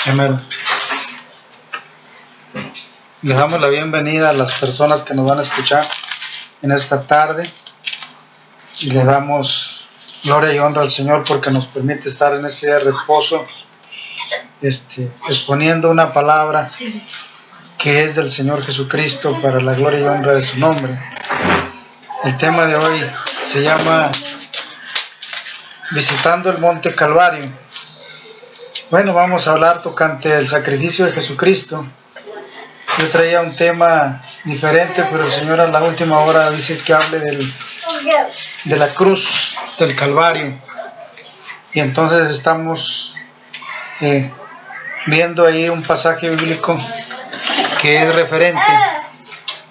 Amén. Le damos la bienvenida a las personas que nos van a escuchar en esta tarde y le damos gloria y honra al Señor porque nos permite estar en este día de reposo exponiendo una palabra que es del Señor Jesucristo para la gloria y honra de su nombre. El tema de hoy se llama Visitando el Monte Calvario. Bueno, vamos a hablar tocante el sacrificio de Jesucristo. Yo traía un tema diferente, pero el Señor a la última hora dice que hable de la cruz del Calvario. Y entonces estamos viendo ahí un pasaje bíblico que es referente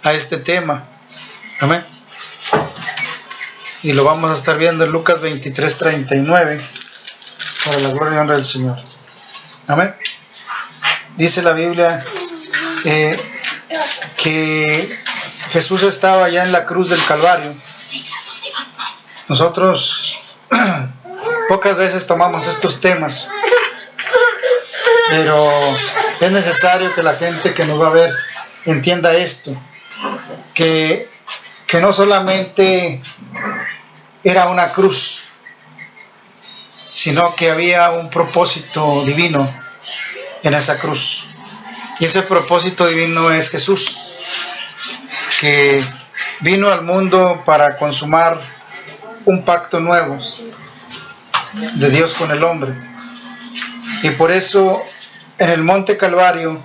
a este tema. Amén. Y lo vamos a estar viendo en Lucas 23:39, para la gloria y honra del Señor. Amén. Dice la Biblia que Jesús estaba ya en la cruz del Calvario. Nosotros pocas veces tomamos estos temas, pero es necesario que la gente que nos va a ver entienda esto, que no solamente era una cruz, sino que había un propósito divino en esa cruz. Y ese propósito divino es Jesús, que vino al mundo para consumar un pacto nuevo de Dios con el hombre. Y por eso en el Monte Calvario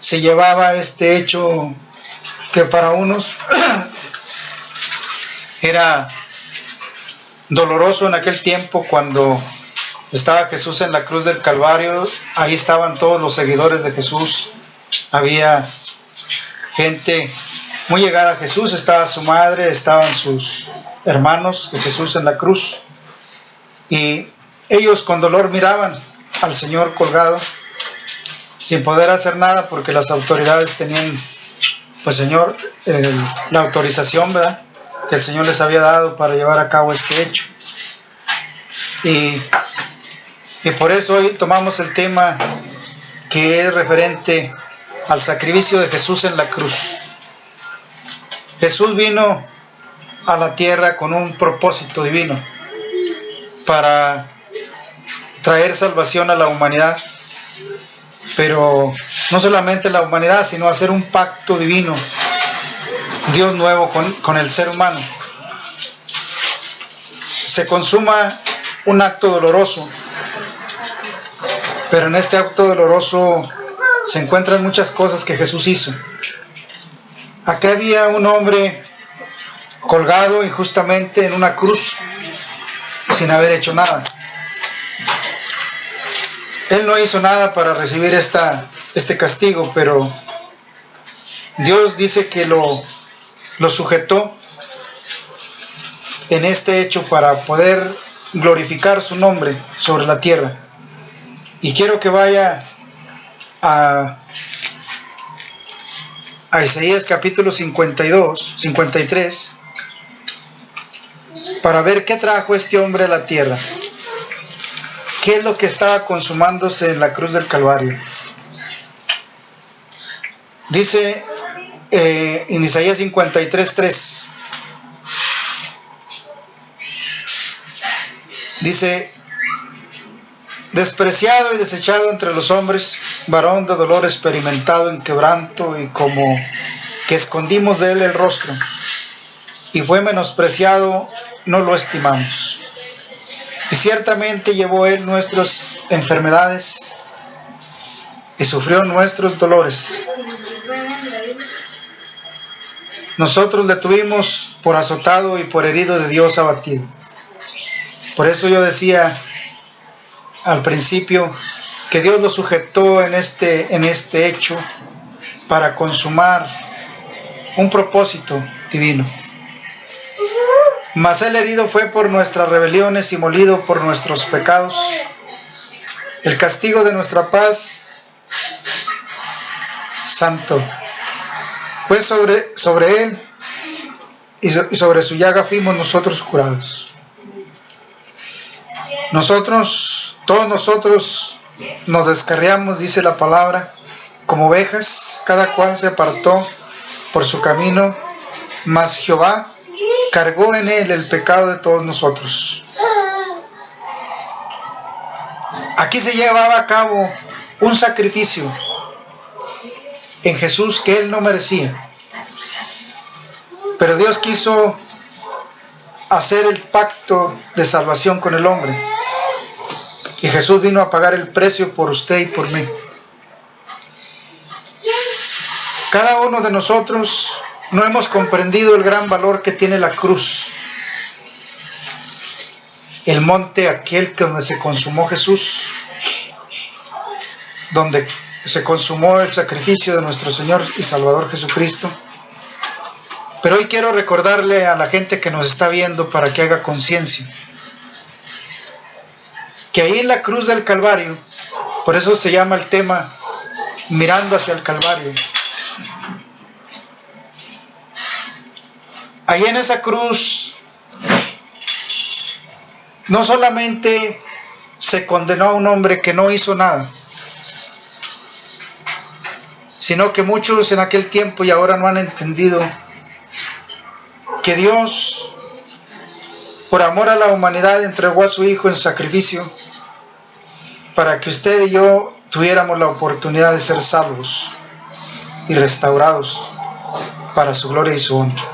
se llevaba este hecho que para unos era doloroso en aquel tiempo. Cuando estaba Jesús en la cruz del Calvario, ahí estaban todos los seguidores de Jesús. Había gente muy llegada a Jesús, estaba su madre, estaban sus hermanos de Jesús en la cruz. Y ellos con dolor miraban al Señor colgado, sin poder hacer nada, porque las autoridades tenían, pues Señor, la autorización, ¿verdad?, que el Señor les había dado para llevar a cabo este hecho. Y por eso hoy tomamos el tema que es referente al sacrificio de Jesús en la cruz. Jesús vino a la tierra con un propósito divino para traer salvación a la humanidad, pero no solamente la humanidad, sino hacer un pacto divino, Dios nuevo con el ser humano. Se consuma un acto doloroso, pero en este acto doloroso se encuentran muchas cosas que Jesús hizo. Acá había un hombre colgado injustamente en una cruz sin haber hecho nada. Él no hizo nada para recibir este castigo, pero Dios dice que lo sujetó en este hecho para poder glorificar su nombre sobre la tierra. Y quiero que vaya a Isaías capítulo 53, para ver qué trajo este hombre a la tierra, qué es lo que estaba consumándose en la cruz del Calvario. Dice en Isaías 53:3, dice: despreciado y desechado entre los hombres, varón de dolor, experimentado en quebranto, y como que escondimos de él el rostro, y fue menospreciado, no lo estimamos. Y ciertamente llevó él nuestras enfermedades y sufrió nuestros dolores. Nosotros le tuvimos por azotado y por herido de Dios abatido. Por eso yo decía al principio que Dios lo sujetó en este hecho para consumar un propósito divino. Mas el herido fue por nuestras rebeliones y molido por nuestros pecados. El castigo de nuestra paz, santo, fue sobre él, y sobre su llaga fuimos nosotros curados. Todos nosotros nos descarriamos, dice la palabra, como ovejas, cada cual se apartó por su camino, mas Jehová cargó en él el pecado de todos nosotros. Aquí se llevaba a cabo un sacrificio en Jesús que él no merecía. Pero Dios quiso hacer el pacto de salvación con el hombre. Y Jesús vino a pagar el precio por usted y por mí. Cada uno de nosotros no hemos comprendido el gran valor que tiene la cruz. El monte aquel donde se consumó Jesús, donde se consumó el sacrificio de nuestro Señor y Salvador Jesucristo. Pero hoy quiero recordarle a la gente que nos está viendo para que haga conciencia, que ahí en la cruz del Calvario, por eso se llama el tema Mirando hacia el Calvario, ahí en esa cruz no solamente se condenó a un hombre que no hizo nada, sino que muchos en aquel tiempo y ahora no han entendido que Dios, por amor a la humanidad, entregó a su Hijo en sacrificio para que usted y yo tuviéramos la oportunidad de ser salvos y restaurados para su gloria y su honra.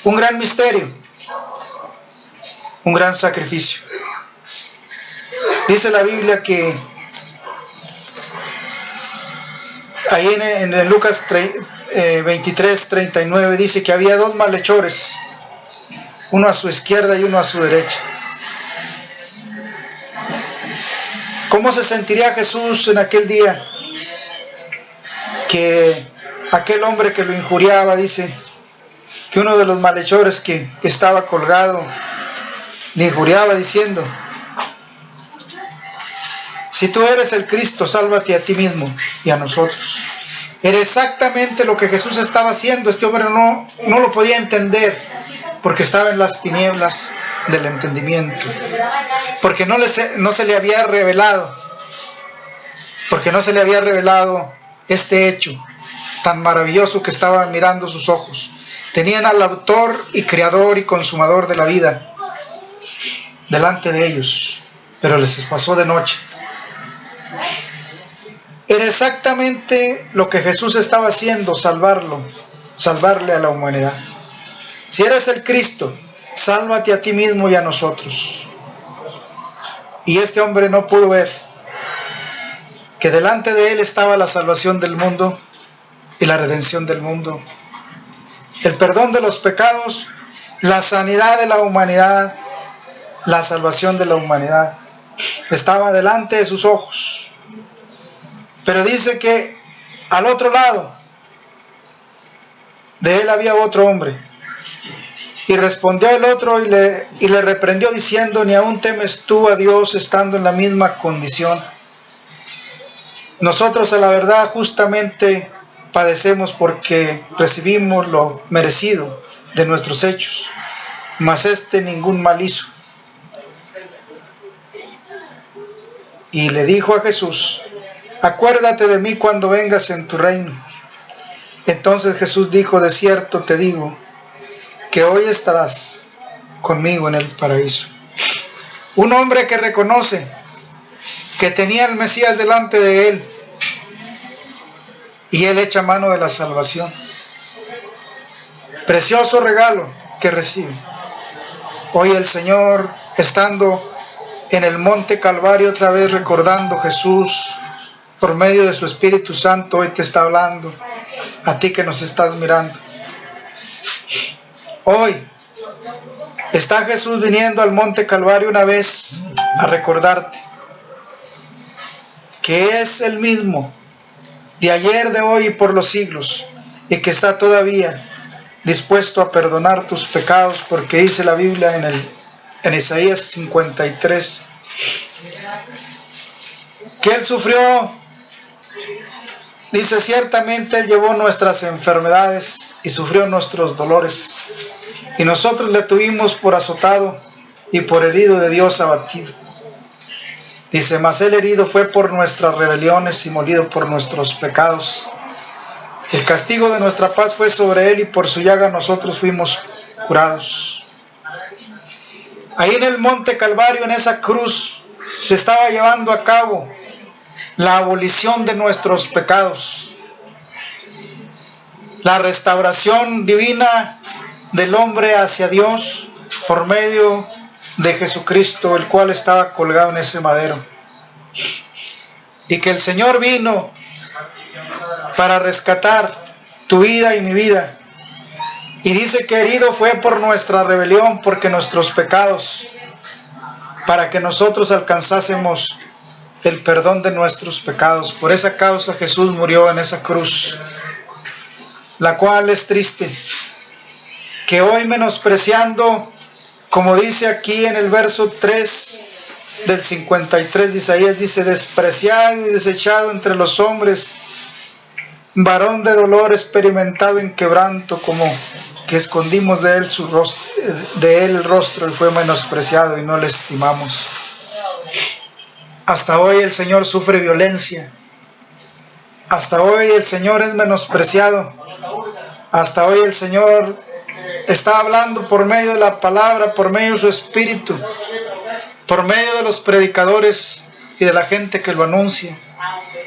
Un gran misterio, un gran sacrificio. Dice la Biblia que ahí en Lucas 23:39 dice que había dos malhechores, uno a su izquierda y uno a su derecha. ¿Cómo se sentiría Jesús en aquel día? Que aquel hombre que lo injuriaba, dice que uno de los malhechores que estaba colgado le injuriaba diciendo: si tú eres el Cristo, sálvate a ti mismo y a nosotros. Era exactamente lo que Jesús estaba haciendo. Este hombre no lo podía entender porque estaba en las tinieblas del entendimiento, porque no se le había revelado, este hecho tan maravilloso que estaba mirando sus ojos. Tenían al autor y creador y consumador de la vida delante de ellos, pero les pasó de noche. Era exactamente lo que Jesús estaba haciendo, salvarle a la humanidad. Si eres el Cristo, sálvate a ti mismo y a nosotros. Y este hombre no pudo ver que delante de él estaba la salvación del mundo y la redención del mundo, el perdón de los pecados, la sanidad de la humanidad, la salvación de la humanidad. Estaba delante de sus ojos. Pero dice que al otro lado de él había otro hombre. Y respondió el otro y le reprendió diciendo: ¿ni aún temes tú a Dios estando en la misma condición? Nosotros a la verdad justamente padecemos porque recibimos lo merecido de nuestros hechos, mas este ningún mal hizo. Y le dijo a Jesús: acuérdate de mí cuando vengas en tu reino. Entonces Jesús dijo: de cierto te digo que hoy estarás conmigo en el paraíso. Un hombre que reconoce que tenía al Mesías delante de él, y él echa mano de la salvación. Precioso regalo que recibe. Hoy el Señor, estando en el monte Calvario, otra vez recordando Jesús por medio de su Espíritu Santo, hoy te está hablando a ti que nos estás mirando. Hoy está Jesús viniendo al monte Calvario una vez a recordarte que es el mismo de ayer, de hoy y por los siglos, y que está todavía dispuesto a perdonar tus pecados, porque dice la Biblia en Isaías 53 que Él sufrió. Dice: ciertamente Él llevó nuestras enfermedades y sufrió nuestros dolores, y nosotros le tuvimos por azotado y por herido de Dios abatido. Dice, mas él herido fue por nuestras rebeliones y molido por nuestros pecados. El castigo de nuestra paz fue sobre él y por su llaga nosotros fuimos curados. Ahí en el monte Calvario, en esa cruz, se estaba llevando a cabo la abolición de nuestros pecados, la restauración divina del hombre hacia Dios por medio de Jesucristo, el cual estaba colgado en ese madero. Y que el Señor vino para rescatar tu vida y mi vida. Y dice que herido fue por nuestra rebelión, porque nuestros pecados, para que nosotros alcanzásemos el perdón de nuestros pecados. Por esa causa Jesús murió en esa cruz, la cual es triste, que hoy menospreciando, como dice aquí en el verso 3 del 53 de Isaías, dice, despreciado y desechado entre los hombres, varón de dolor, experimentado en quebranto, como que escondimos de él el rostro, y fue menospreciado y no le estimamos. Hasta hoy el Señor sufre violencia. Hasta hoy el Señor es menospreciado. Hasta hoy el Señor está hablando por medio de la palabra, por medio de su Espíritu, por medio de los predicadores y de la gente que lo anuncia.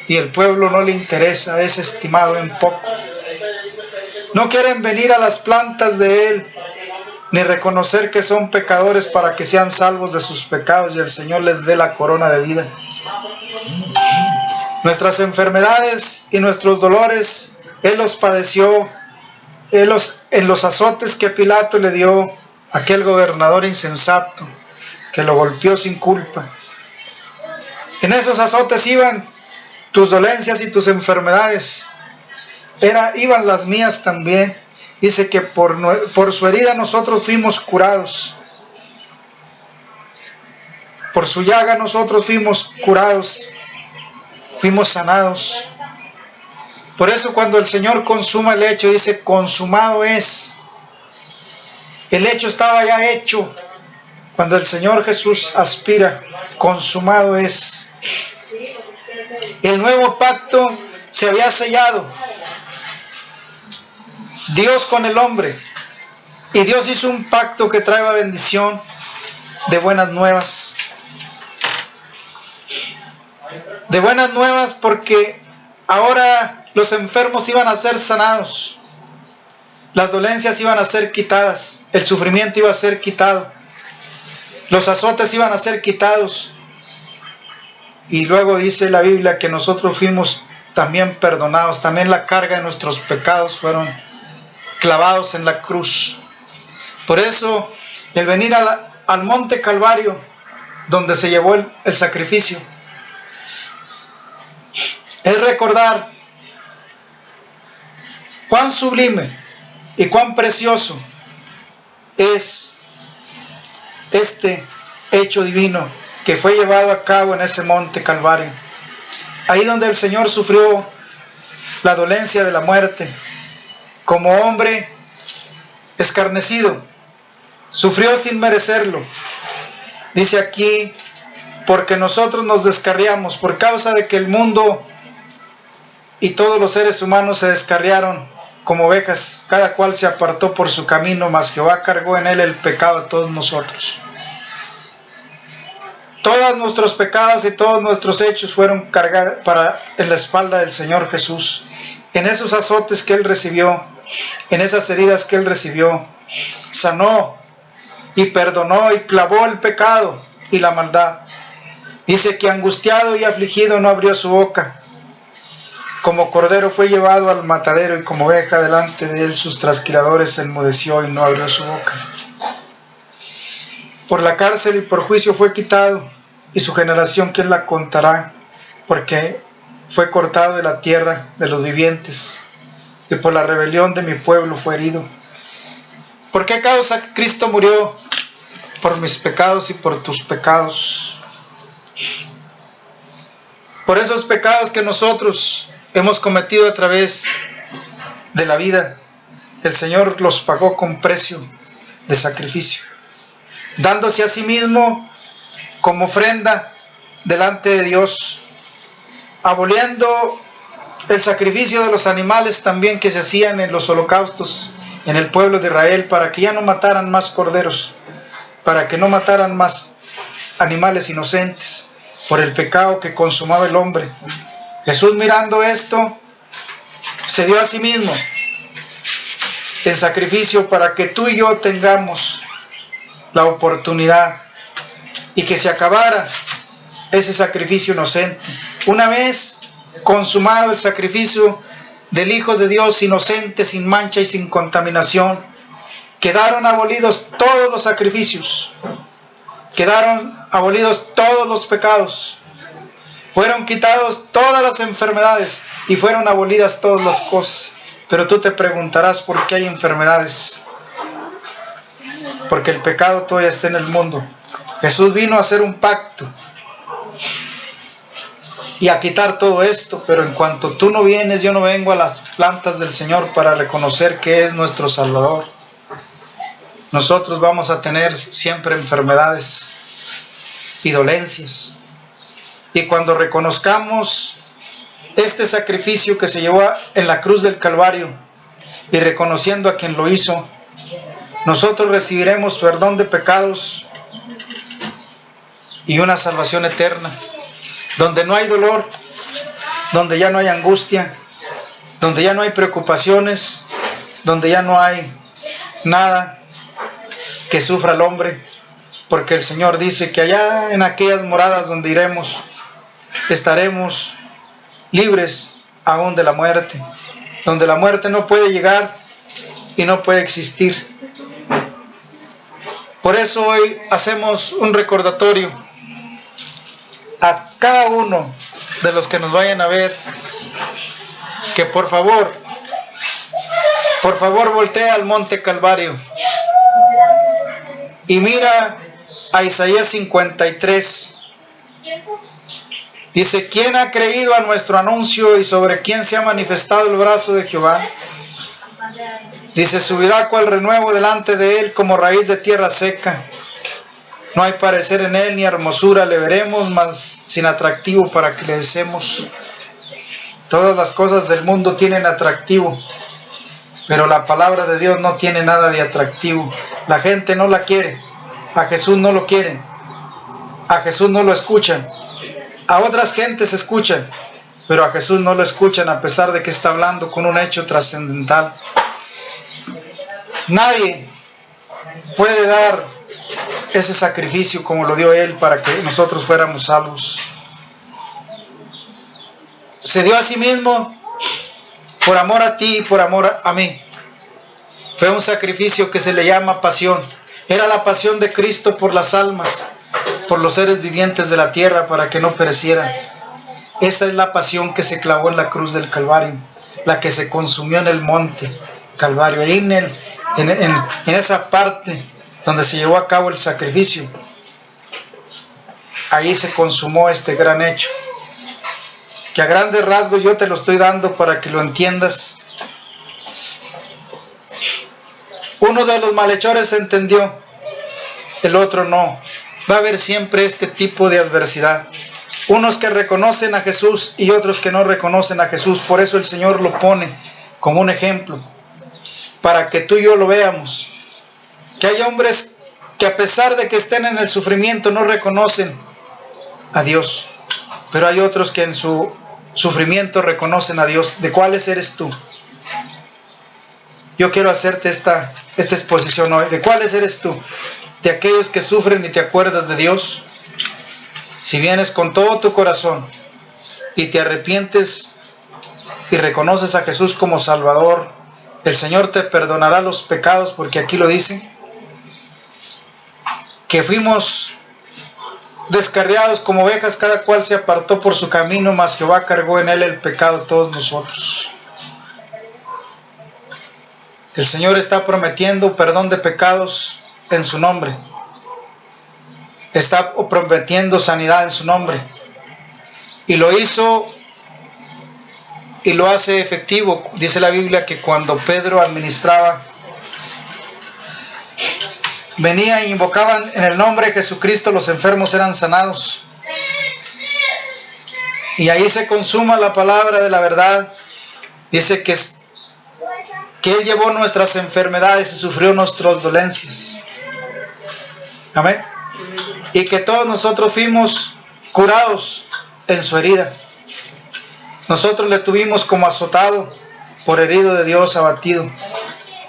Y el pueblo no le interesa, es estimado en poco. No quieren venir a las plantas de Él, ni reconocer que son pecadores para que sean salvos de sus pecados y el Señor les dé la corona de vida. Nuestras enfermedades y nuestros dolores, Él los padeció en los azotes que Pilato le dio a aquel gobernador insensato que lo golpeó sin culpa. En esos azotes iban tus dolencias y tus enfermedades, iban las mías también. Dice que por su herida nosotros fuimos curados, por su llaga nosotros fuimos curados, fuimos sanados. Por eso cuando el Señor consuma el hecho, dice, consumado es. El hecho estaba ya hecho. Cuando el Señor Jesús aspira, consumado es. El nuevo pacto se había sellado. Dios con el hombre. Y Dios hizo un pacto que traía bendición de buenas nuevas. De buenas nuevas porque ahora los enfermos iban a ser sanados. Las dolencias iban a ser quitadas. El sufrimiento iba a ser quitado. Los azotes iban a ser quitados. Y luego dice la Biblia que nosotros fuimos también perdonados. También la carga de nuestros pecados fueron clavados en la cruz. Por eso el venir al monte Calvario, donde se llevó el sacrificio, es recordar cuán sublime y cuán precioso es este hecho divino que fue llevado a cabo en ese monte Calvario. Ahí donde el Señor sufrió la dolencia de la muerte, como hombre escarnecido, sufrió sin merecerlo. Dice aquí, porque nosotros nos descarriamos, por causa de que el mundo y todos los seres humanos se descarriaron como ovejas, cada cual se apartó por su camino, mas Jehová cargó en él el pecado de todos nosotros. Todos nuestros pecados y todos nuestros hechos fueron cargados en la espalda del Señor Jesús. En esos azotes que Él recibió, en esas heridas que Él recibió, sanó y perdonó y clavó el pecado y la maldad. Dice que angustiado y afligido no abrió su boca. Como cordero fue llevado al matadero y como oveja delante de él sus trasquiladores se enmudeció y no abrió su boca. Por la cárcel y por juicio fue quitado, y su generación ¿quién la contará? Porque fue cortado de la tierra de los vivientes, y por la rebelión de mi pueblo fue herido. ¿Por qué causa Cristo murió? Por mis pecados y por tus pecados. Por esos pecados que nosotros hemos cometido a través de la vida, el Señor los pagó con precio de sacrificio, dándose a sí mismo como ofrenda delante de Dios, aboliendo el sacrificio de los animales también que se hacían en los holocaustos en el pueblo de Israel, para que ya no mataran más corderos, para que no mataran más animales inocentes por el pecado que consumaba el hombre. Jesús, mirando esto, se dio a sí mismo en sacrificio para que tú y yo tengamos la oportunidad y que se acabara ese sacrificio inocente. Una vez consumado el sacrificio del Hijo de Dios inocente, sin mancha y sin contaminación, quedaron abolidos todos los sacrificios, quedaron abolidos todos los pecados, fueron quitados todas las enfermedades y fueron abolidas todas las cosas. Pero tú te preguntarás por qué hay enfermedades. Porque el pecado todavía está en el mundo. Jesús vino a hacer un pacto y a quitar todo esto, pero en cuanto tú no vienes, yo no vengo a las plantas del Señor para reconocer que es nuestro Salvador. Nosotros vamos a tener siempre enfermedades y dolencias. Y cuando reconozcamos este sacrificio que se llevó en la cruz del Calvario y reconociendo a quien lo hizo, nosotros recibiremos perdón de pecados y una salvación eterna, donde no hay dolor, donde ya no hay angustia, donde ya no hay preocupaciones, donde ya no hay nada que sufra el hombre, porque el Señor dice que allá en aquellas moradas donde iremos, estaremos libres aún de la muerte, donde la muerte no puede llegar y no puede existir. Por eso hoy hacemos un recordatorio a cada uno de los que nos vayan a ver, que por favor voltea al monte Calvario y mira a Isaías 53. Dice: ¿quién ha creído a nuestro anuncio y sobre quién se ha manifestado el brazo de Jehová? Dice: subirá cual renuevo delante de él, como raíz de tierra seca. No hay parecer en él ni hermosura le veremos, mas sin atractivo para que le deseemos. Todas las cosas del mundo tienen atractivo, pero la palabra de Dios no tiene nada de atractivo. La gente no la quiere, a Jesús no lo quieren, a Jesús no lo escuchan. A otras gentes escuchan, pero a Jesús no lo escuchan, a pesar de que está hablando con un hecho trascendental. Nadie puede dar ese sacrificio como lo dio Él para que nosotros fuéramos salvos. Se dio a sí mismo por amor a ti y por amor a mí. Fue un sacrificio que se le llama pasión. Era la pasión de Cristo por las almas, por los seres vivientes de la tierra, para que no perecieran. Esta es la pasión que se clavó en la cruz del Calvario, la que se consumió en el monte Calvario, ahí en esa parte donde se llevó a cabo el sacrificio. Ahí se consumó este gran hecho, que a grandes rasgos yo te lo estoy dando para que lo entiendas. Uno de los malhechores entendió, el otro no. Va a haber siempre este tipo de adversidad. Unos que reconocen a Jesús y otros que no reconocen a Jesús. Por eso el Señor lo pone como un ejemplo, para que tú y yo lo veamos. Que hay hombres que a pesar de que estén en el sufrimiento no reconocen a Dios. Pero hay otros que en su sufrimiento reconocen a Dios. ¿De cuáles eres tú? Yo quiero hacerte esta exposición hoy. ¿De cuáles eres tú? ¿De aquellos que sufren y te acuerdas de Dios? Si vienes con todo tu corazón y te arrepientes y reconoces a Jesús como Salvador, el Señor te perdonará los pecados, porque aquí lo dice, que fuimos descarriados como ovejas, cada cual se apartó por su camino, mas Jehová cargó en él el pecado de todos nosotros. El Señor está prometiendo perdón de pecados en su nombre. Está prometiendo sanidad en su nombre. Y lo hizo y lo hace efectivo. Dice la Biblia que cuando Pedro administraba, venía e invocaban en el nombre de Jesucristo, los enfermos eran sanados. y ahí se consuma la palabra de la verdad. Dice que Él llevó nuestras enfermedades y sufrió nuestras dolencias. Amén. Y que todos nosotros fuimos curados en su herida. Nosotros le tuvimos como azotado, por herido de Dios, abatido.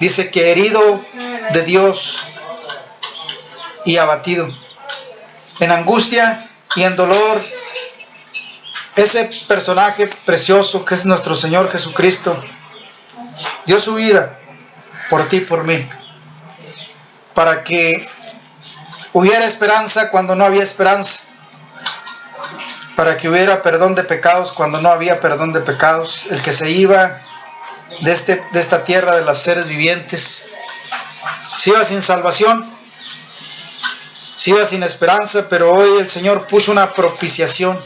Dice que herido de Dios y abatido. En angustia y en dolor, ese personaje precioso que es nuestro Señor Jesucristo dio su vida por ti y por mí, para que hubiera esperanza cuando no había esperanza, para que hubiera perdón de pecados cuando no había perdón de pecados. El que se iba de esta tierra de los seres vivientes se iba sin salvación, se iba sin esperanza, pero hoy el Señor puso una propiciación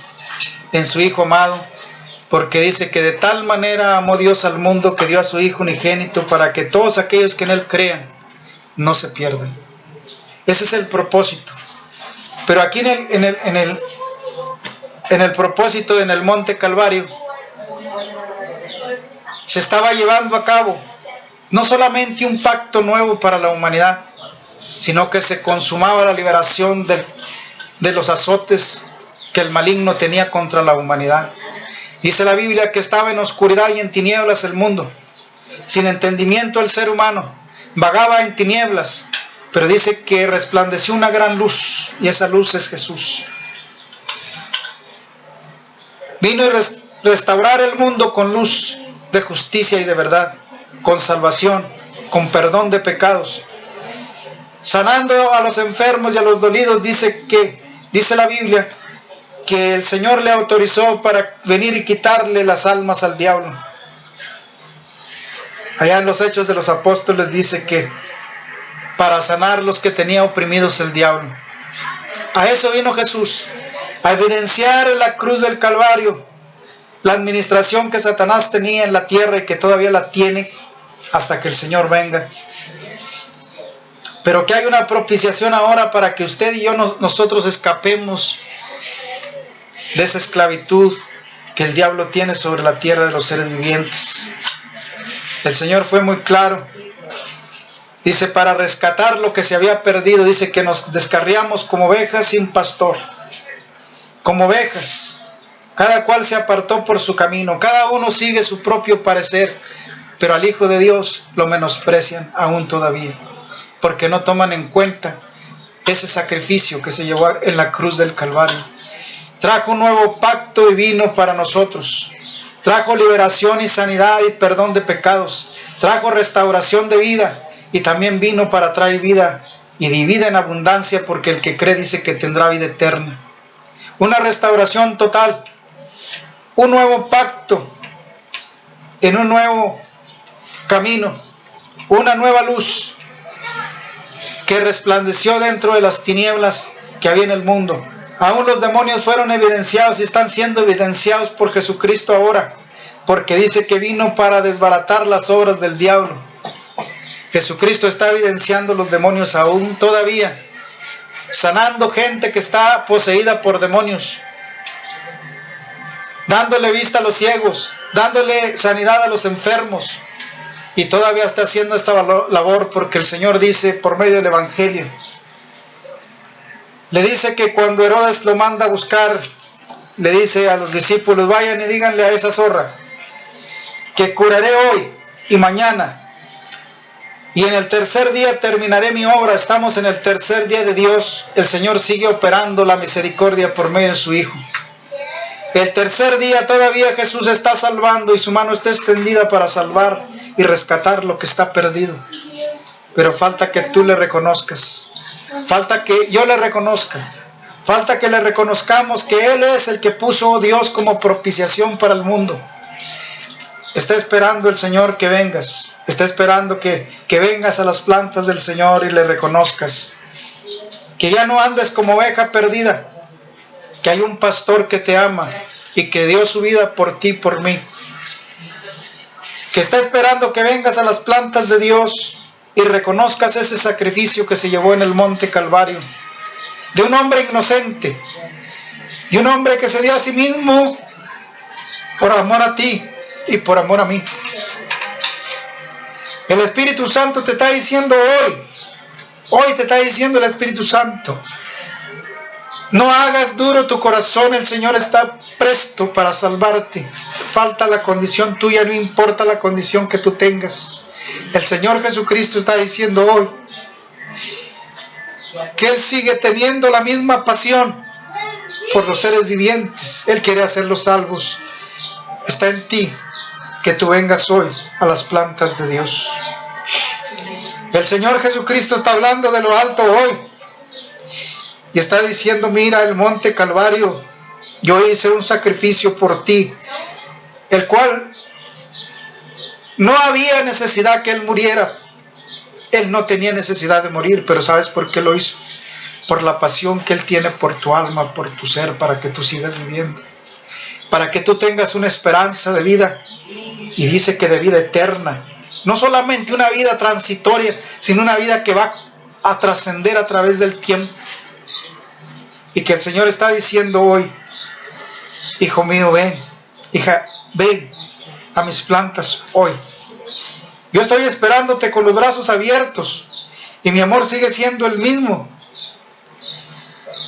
en su Hijo amado, porque dice que de tal manera amó Dios al mundo que dio a su Hijo unigénito para que todos aquellos que en Él crean no se pierdan. Ese es el propósito. Pero aquí en el propósito, en el Monte Calvario, se estaba llevando a cabo no solamente un pacto nuevo para la humanidad, sino que se consumaba la liberación de los azotes que el maligno tenía contra la humanidad. Dice la Biblia que estaba en oscuridad y en tinieblas el mundo, sin entendimiento el ser humano, vagaba en tinieblas, pero dice que resplandeció una gran luz, y esa luz es Jesús. Vino a restaurar el mundo con luz de justicia y de verdad, con salvación, con perdón de pecados, sanando a los enfermos y a los dolidos. Dice la Biblia que el Señor le autorizó para venir y quitarle las almas al diablo. Allá en los Hechos de los Apóstoles dice que para sanar los que tenía oprimidos el diablo. A eso vino Jesús, a evidenciar en la cruz del Calvario la administración que Satanás tenía en la tierra y que todavía la tiene hasta que el Señor venga. Pero que hay una propiciación ahora para que usted y yo nosotros escapemos de esa esclavitud que el diablo tiene sobre la tierra de los seres vivientes. El Señor fue muy claro. Dice, para rescatar lo que se había perdido, dice que nos descarriamos como ovejas sin pastor. Como ovejas. Cada cual se apartó por su camino. Cada uno sigue su propio parecer. Pero al Hijo de Dios lo menosprecian aún todavía, porque no toman en cuenta ese sacrificio que se llevó en la cruz del Calvario. Trajo un nuevo pacto divino para nosotros. Trajo liberación y sanidad y perdón de pecados. Trajo restauración de vida. Y también vino para traer vida, y vida en abundancia, porque el que cree dice que tendrá vida eterna. Una restauración total. Un nuevo pacto en un nuevo camino. Una nueva luz que resplandeció dentro de las tinieblas que había en el mundo. Aún los demonios fueron evidenciados y están siendo evidenciados por Jesucristo ahora, porque dice que vino para desbaratar las obras del diablo. Jesucristo está evidenciando los demonios aún todavía, sanando gente que está poseída por demonios, dándole vista a los ciegos, dándole sanidad a los enfermos, y todavía está haciendo esta labor porque el Señor dice por medio del Evangelio, le dice que cuando Herodes lo manda a buscar, le dice a los discípulos, vayan y díganle a esa zorra que curaré hoy y mañana, y en el tercer día terminaré mi obra. Estamos en el tercer día de Dios. El Señor sigue operando la misericordia por medio de su Hijo. El tercer día todavía Jesús está salvando y su mano está extendida para salvar y rescatar lo que está perdido. Pero falta que tú le reconozcas. Falta que yo le reconozca. Falta que le reconozcamos que Él es el que puso a Dios como propiciación para el mundo. Está esperando el Señor que vengas. Está esperando que vengas a las plantas del Señor y le reconozcas. Que ya no andes como oveja perdida. Que hay un pastor que te ama y que dio su vida por ti y por mí. Que está esperando que vengas a las plantas de Dios y reconozcas ese sacrificio que se llevó en el Monte Calvario. De un hombre inocente. De un hombre que se dio a sí mismo por amor a ti y por amor a mí. El Espíritu Santo te está diciendo hoy te está diciendo el Espíritu Santo, no hagas duro tu corazón, el Señor está presto para salvarte. Falta la condición tuya, no importa la condición que tú tengas. El Señor Jesucristo está diciendo hoy que Él sigue teniendo la misma pasión por los seres vivientes. Él quiere hacerlos salvos. Está en ti que tú vengas hoy a las plantas de Dios. El Señor Jesucristo está hablando de lo alto hoy y está diciendo, mira el monte Calvario, yo hice un sacrificio por ti, el cual no había necesidad que Él muriera. Él no tenía necesidad de morir, pero ¿sabes por qué lo hizo? Por la pasión que Él tiene por tu alma, por tu ser, para que tú sigas viviendo, para que tú tengas una esperanza de vida, y dice que de vida eterna, no solamente una vida transitoria, sino una vida que va a trascender a través del tiempo. Y que el Señor está diciendo hoy, hijo mío, ven, hija, ven a mis plantas hoy. Yo estoy esperándote con los brazos abiertos, y mi amor sigue siendo el mismo.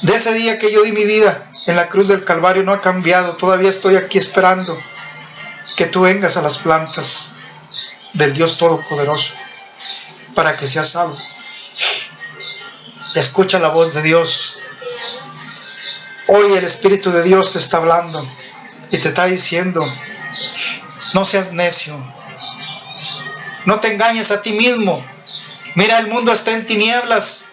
De ese día que yo di mi vida en la cruz del Calvario no ha cambiado. Todavía estoy aquí esperando que tú vengas a las plantas del Dios Todopoderoso para que seas salvo. Escucha la voz de Dios. Hoy el Espíritu de Dios te está hablando y te está diciendo, no seas necio, no te engañes a ti mismo. Mira, el mundo está en tinieblas,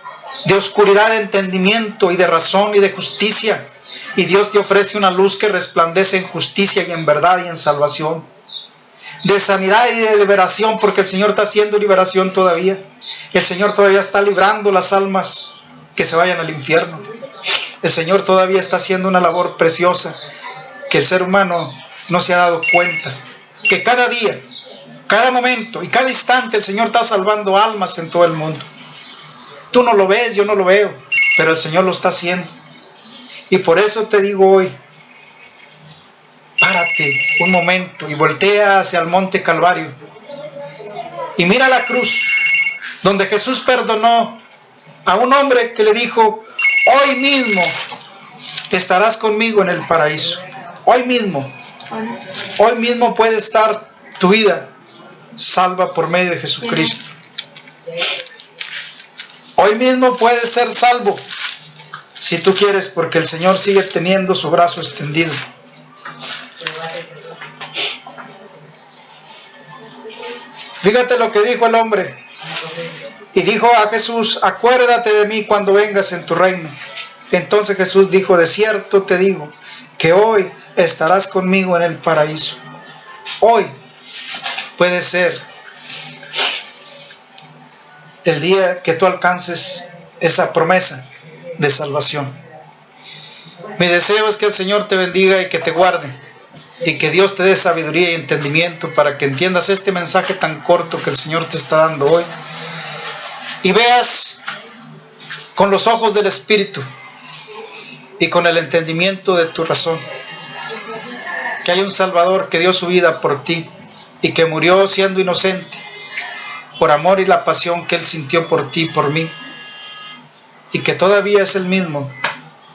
de oscuridad de entendimiento y de razón y de justicia, y Dios te ofrece una luz que resplandece en justicia y en verdad y en salvación, de sanidad y de liberación, porque el Señor está haciendo liberación todavía. El Señor todavía está librando las almas que se vayan al infierno. El Señor todavía está haciendo una labor preciosa que el ser humano no se ha dado cuenta, que cada día, cada momento y cada instante el Señor está salvando almas en todo el mundo. Tú no lo ves, yo no lo veo, pero el Señor lo está haciendo. Y por eso te digo hoy, párate un momento y voltea hacia el monte Calvario y mira la cruz donde Jesús perdonó a un hombre que le dijo, hoy mismo estarás conmigo en el paraíso. Hoy mismo puede estar tu vida salva por medio de Jesucristo. Hoy mismo puedes ser salvo si tú quieres, porque el Señor sigue teniendo su brazo extendido. Fíjate lo que dijo el hombre. Y dijo a Jesús, acuérdate de mí cuando vengas en tu reino. Entonces Jesús dijo, de cierto te digo, que hoy estarás conmigo en el paraíso. Hoy puede ser el día que tú alcances esa promesa de salvación. Mi deseo es que el Señor te bendiga y que te guarde, y que Dios te dé sabiduría y entendimiento para que entiendas este mensaje tan corto que el Señor te está dando hoy, y veas con los ojos del Espíritu y con el entendimiento de tu razón que hay un Salvador que dio su vida por ti y que murió siendo inocente por amor y la pasión que Él sintió por ti y por mí, y que todavía es el mismo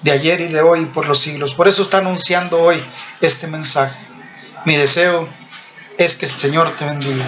de ayer y de hoy y por los siglos. Por eso está anunciando hoy este mensaje. Mi deseo es que el Señor te bendiga.